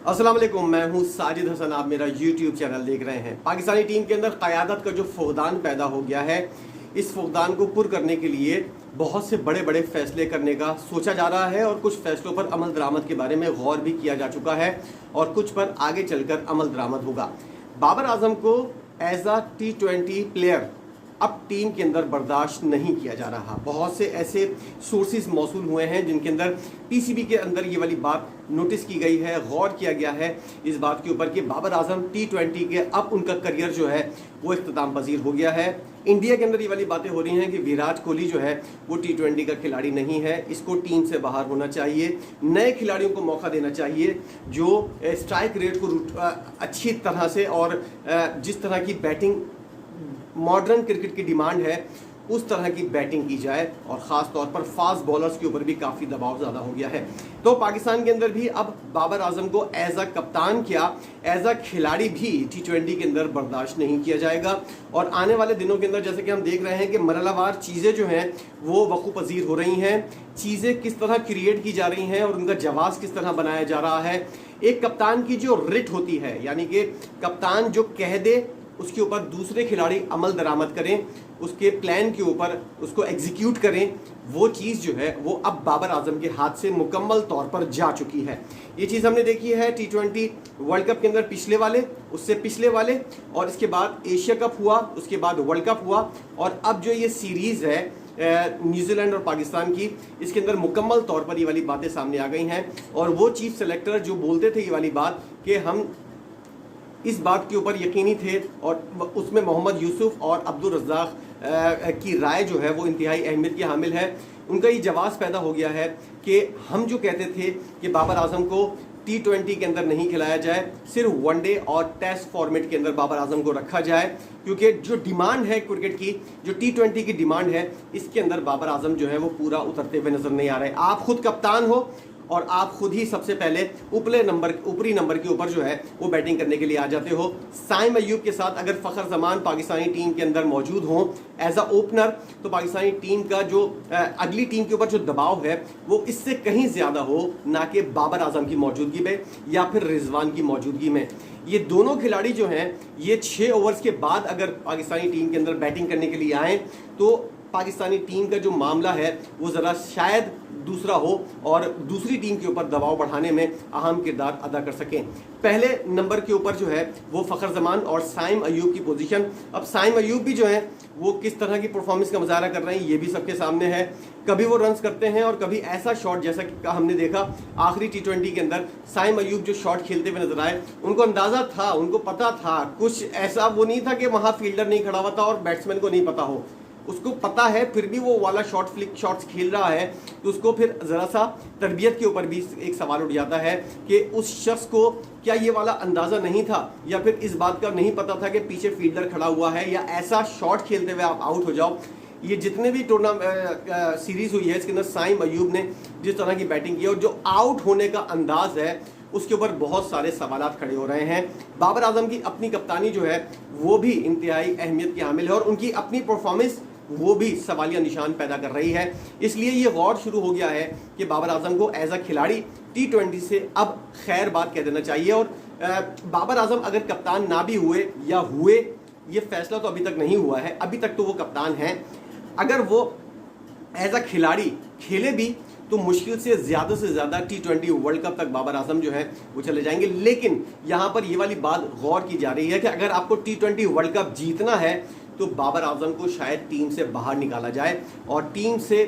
अस्सलाम वालेकुम, मैं हूं साजिद हसन। आप मेरा YouTube चैनल देख रहे हैं। पाकिस्तानी टीम के अंदर क़यादत का जो फुक़दान पैदा हो गया है, इस फुक़दान को पुर करने के लिए बहुत से बड़े बड़े फ़ैसले करने का सोचा जा रहा है और कुछ फ़ैसलों पर अमल दरामद के बारे में गौर भी किया जा चुका है और कुछ पर आगे चलकर अमल दरामद होगा। बाबर आजम को एज अ T20 प्लेयर अब टीम के अंदर बर्दाश्त नहीं किया जा रहा। बहुत से ऐसे सोर्सेज मौसूल हुए हैं जिनके अंदर पीसीबी के अंदर ये वाली बात नोटिस की गई है, गौर किया गया है इस बात के ऊपर कि बाबर आजम T20 के अब उनका करियर जो है वो इख्तिताम पजीर हो गया है। इंडिया के अंदर ये वाली बातें हो रही हैं कि विराट कोहली जो है वो T20 का खिलाड़ी नहीं है, इसको टीम से बाहर होना चाहिए, नए खिलाड़ियों को मौका देना चाहिए जो स्ट्राइक रेट को अच्छी तरह से और जिस तरह की बैटिंग मॉडर्न क्रिकेट की डिमांड है उस तरह की बैटिंग की जाए और ख़ास तौर पर फास्ट बॉलर्स के ऊपर भी काफ़ी दबाव ज़्यादा हो गया है। तो पाकिस्तान के अंदर भी अब बाबर आजम को एज अ कप्तान क्या एज अ खिलाड़ी भी T20 के अंदर बर्दाश्त नहीं किया जाएगा। और आने वाले दिनों के अंदर जैसे कि हम देख रहे हैं कि मरहलावार चीज़ें जो हैं वो वक़ू पजीर हो रही हैं, चीज़ें किस तरह क्रिएट की जा रही हैं और उनका जवाब किस तरह बनाया जा रहा है। एक कप्तान की जो रिट होती है, यानी कि कप्तान जो कह दे उसके ऊपर दूसरे खिलाड़ी अमल दरामद करें, उसके प्लान के ऊपर उसको एग्जीक्यूट करें, वो चीज़ जो है वो अब बाबर आजम के हाथ से मुकम्मल तौर पर जा चुकी है। ये चीज़ हमने देखी है T20 वर्ल्ड कप के अंदर, पिछले वाले, उससे पिछले वाले, और इसके बाद एशिया कप हुआ, उसके बाद वर्ल्ड कप हुआ, और अब जो ये सीरीज़ है न्यूजीलैंड और पाकिस्तान की, इसके अंदर मुकम्मल तौर पर ये वाली बातें सामने आ गई हैं। और वो चीफ सेलेक्टर जो बोलते थे ये वाली बात कि हम इस बात के ऊपर यकीनी थे और उसमें मोहम्मद यूसुफ और अब्दुल रज़्ज़ाक़ की राय जो है वो इंतहाई अहमियत की हामिल है। उनका ये जवाब पैदा हो गया है कि हम जो कहते थे कि बाबर आजम को T20 के अंदर नहीं खिलाया जाए, सिर्फ वनडे और टेस्ट फॉर्मेट के अंदर बाबर आजम को रखा जाए, क्योंकि जो डिमांड है क्रिकेट की, जो T20 की डिमांड है, इसके अंदर बाबर आजम जो है वो पूरा उतरते हुए नजर नहीं आ रहे। आप खुद कप्तान हो और आप खुद ही सबसे पहले ऊपरी नंबर के ऊपर जो है वो बैटिंग करने के लिए आ जाते हो। साइम अयूब के साथ अगर फ़खर जमान पाकिस्तानी टीम के अंदर मौजूद हों एज अ ओपनर, तो पाकिस्तानी टीम का जो अगली टीम के ऊपर जो दबाव है वो इससे कहीं ज़्यादा हो, ना कि बाबर आजम की मौजूदगी में या फिर रिजवान की मौजूदगी में। ये दोनों खिलाड़ी जो हैं ये 6 ओवर्स के बाद अगर पाकिस्तानी टीम के अंदर बैटिंग करने के लिए आएँ तो पाकिस्तानी टीम का जो मामला है वो ज़रा शायद दूसरा हो और दूसरी टीम के ऊपर दबाव बढ़ाने में अहम किरदार अदा कर सकें। पहले नंबर के ऊपर जो है वो फ़खर जमान और साइम अयूब की पोजीशन। अब साइम अयूब भी जो है वो किस तरह की परफॉर्मेंस का मुजाहरा कर रहे हैं ये भी सबके सामने है। कभी वो रन्स करते हैं और कभी ऐसा शॉट जैसा कि हमने देखा आखिरी T20 के अंदर साइम अयूब जो शॉट खेलते हुए नजर आए, उनको अंदाज़ा था, उनको पता था, कुछ ऐसा वो नहीं था कि वहाँ फील्डर नहीं खड़ा हुआ था और बैट्समैन को नहीं पता हो, उसको पता है, फिर भी वो वाला फ्लिक शॉट्स खेल रहा है। तो उसको फिर ज़रा सा तरबियत के ऊपर भी एक सवाल उठ जाता है कि उस शख्स को क्या ये वाला अंदाज़ा नहीं था या फिर इस बात का नहीं पता था कि पीछे फील्डर खड़ा हुआ है या ऐसा शॉट खेलते हुए आप आउट हो जाओ। ये जितने भी सीरीज़ हुई है इसके अंदर साइम अयूब ने जिस तरह की बैटिंग की और जो आउट होने का अंदाज है उसके ऊपर बहुत सारे सवालात खड़े हो रहे हैं। बाबर आजम की अपनी कप्तानी जो है वो भी इंतहाई अहमियत की हामिल है और उनकी अपनी परफॉर्मेंस वो भी सवालिया निशान पैदा कर रही है। इसलिए ये गौर शुरू हो गया है कि बाबर आजम को एज अ खिलाड़ी T20 से अब खैर बात कह देना चाहिए। और बाबर आजम अगर कप्तान ना भी हुए या हुए, ये फैसला तो अभी तक नहीं हुआ है, अभी तक तो वो कप्तान हैं। अगर वो एज अ खिलाड़ी खेले भी तो मुश्किल से ज़्यादा T20 वर्ल्ड कप तक बाबर आजम जो है वो चले जाएंगे। लेकिन यहाँ पर ये वाली बात गौर की जा रही है कि अगर आपको T20 वर्ल्ड कप जीतना है तो बाबर आजम को शायद टीम से बाहर निकाला जाए और टीम से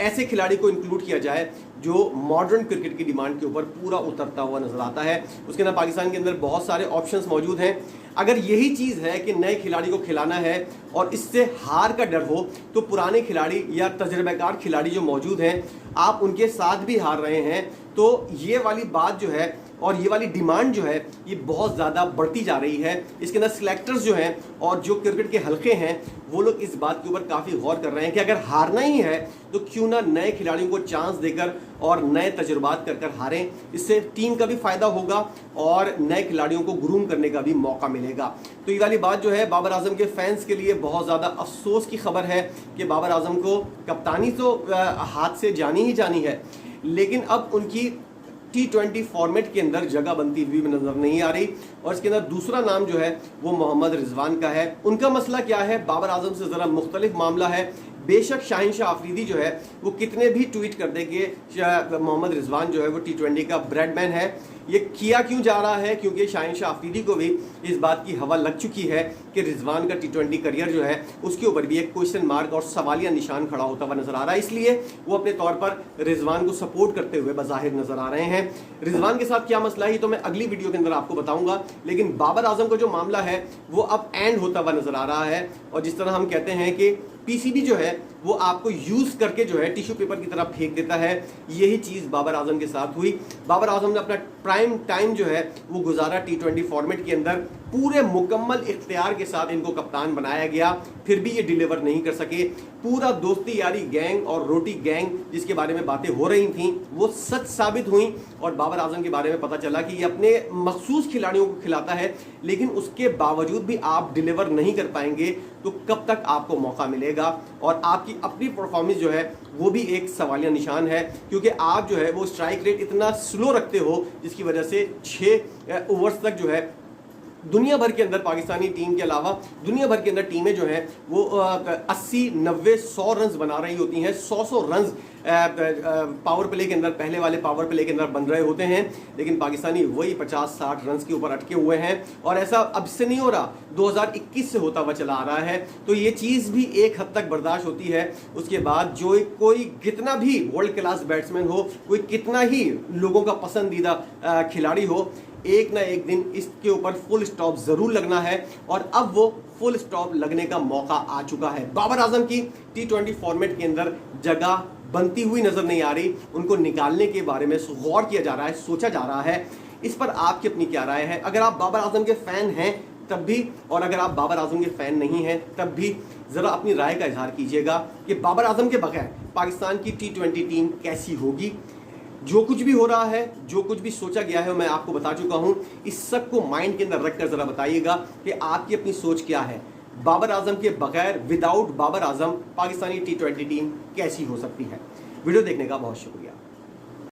ऐसे खिलाड़ी को इंक्लूड किया जाए जो मॉडर्न क्रिकेट की डिमांड के ऊपर पूरा उतरता हुआ नजर आता है। उसके अंदर पाकिस्तान के अंदर बहुत सारे ऑप्शंस मौजूद हैं। अगर यही चीज़ है कि नए खिलाड़ी को खिलाना है और इससे हार का डर हो तो पुराने खिलाड़ी या तजर्बेकार खिलाड़ी जो मौजूद हैं आप उनके साथ भी हार रहे हैं, तो ये वाली बात जो है और ये वाली डिमांड जो है ये बहुत ज़्यादा बढ़ती जा रही है। इसके अंदर सिलेक्टर्स जो हैं और जो क्रिकेट के हलके हैं वो लोग इस बात के ऊपर काफ़ी गौर कर रहे हैं कि अगर हारना ही है तो क्यों ना नए खिलाड़ियों को चांस देकर और नए तजुर्बात कर कर हारें। इससे टीम का भी फ़ायदा होगा और नए खिलाड़ियों को ग्रूम करने का भी मौका मिलेगा। तो ये वाली बात जो है बाबर आजम के फैंस के लिए बहुत ज़्यादा अफसोस की खबर है कि बाबर आजम को कप्तानी तो हाथ से जानी ही जानी है, लेकिन अब उनकी T20 फॉर्मेट के अंदर जगह बनती हुई नजर नहीं आ रही। और इसके अंदर दूसरा नाम जो है वो मोहम्मद रिजवान का है। उनका मसला क्या है, बाबर आजम से जरा मुख्तलिफ मामला है। बेशक शाहीन शाह अफरीदी जो है वो कितने भी ट्वीट कर दे कि मोहम्मद रिजवान जो है वो T20 का ब्रेडमैन है। ये किया क्यों जा रहा है, क्योंकि शाहीन शाह अफरीदी को भी इस बात की हवा लग चुकी है कि रिजवान का T20 करियर जो है उसके ऊपर भी एक क्वेश्चन मार्क और सवालिया निशान खड़ा होता हुआ नजर आ रहा है। इसलिए वो अपने तौर पर रिजवान को सपोर्ट करते हुए बज़ाहिर नजर आ रहे हैं। रिजवान के साथ क्या मसला है तो मैं अगली वीडियो के अंदर आपको बताऊंगा, लेकिन बाबर आजम का जो मामला है वो अब एंड होता हुआ नजर आ रहा है। और जिस तरह हम कहते हैं कि पीसीबी जो है वो आपको यूज करके जो है टिश्यू पेपर की तरह फेंक देता है, यही चीज बाबर आजम के साथ हुई। बाबर आजम ने अपना प्राइम टाइम जो है वो गुजारा T20 फॉर्मेट के अंदर, पूरे मुकम्मल इख्तियार के साथ इनको कप्तान बनाया गया, फिर भी ये डिलीवर नहीं कर सके। पूरा दोस्ती यारी गैंग और रोटी गैंग जिसके बारे में बातें हो रही थी वो सच साबित हुई। और बाबर आजम के बारे में पता चला कि ये अपने मखसूस खिलाड़ियों को खिलाता है, लेकिन उसके बावजूद भी आप डिलीवर नहीं कर पाएंगे तो कब तक आपको मौका मिलेगा। और आपकी अपनी परफॉर्मेंस जो है वो भी एक सवालिया निशान है, क्योंकि आप जो है वो स्ट्राइक रेट इतना स्लो रखते हो जिसकी वजह से 6 ओवर्स तक जो है दुनिया भर के अंदर पाकिस्तानी टीम के अलावा दुनिया भर के अंदर टीमें जो हैं वो 80, 90, 100 रन बना रही होती हैं। 100 रन पावर प्ले के अंदर, पहले वाले पावर प्ले के अंदर बन रहे होते हैं, लेकिन पाकिस्तानी वही 50-60 रन के ऊपर अटके हुए हैं। और ऐसा अब से नहीं हो रहा, 2021 से होता हुआ चला आ रहा है। तो ये चीज़ भी एक हद तक बर्दाश्त होती है। उसके बाद जो कोई कितना भी वर्ल्ड क्लास बैट्समैन हो, कोई कितना ही लोगों का पसंदीदा खिलाड़ी हो, एक ना एक दिन इसके ऊपर फुल स्टॉप जरूर लगना है। और अब वो फुल स्टॉप लगने का मौका आ चुका है। बाबर आजम की T20 फॉर्मेट के अंदर जगह बनती हुई नजर नहीं आ रही, उनको निकालने के बारे में गौर किया जा रहा है, सोचा जा रहा है। इस पर आपकी अपनी क्या राय है? अगर आप बाबर आजम के फैन हैं तब भी, और अगर आप बाबर आजम के फैन नहीं हैं तब भी जरा अपनी राय का इजहार कीजिएगा कि बाबर आजम के बगैर पाकिस्तान की T20 टीम कैसी होगी। जो कुछ भी हो रहा है, जो कुछ भी सोचा गया है मैं आपको बता चुका हूं। इस सब को माइंड के अंदर रखकर जरा बताइएगा कि आपकी अपनी सोच क्या है। बाबर आजम के बगैर, without Babar Azam Pakistani T20 team कैसी हो सकती है। वीडियो देखने का बहुत शुक्रिया।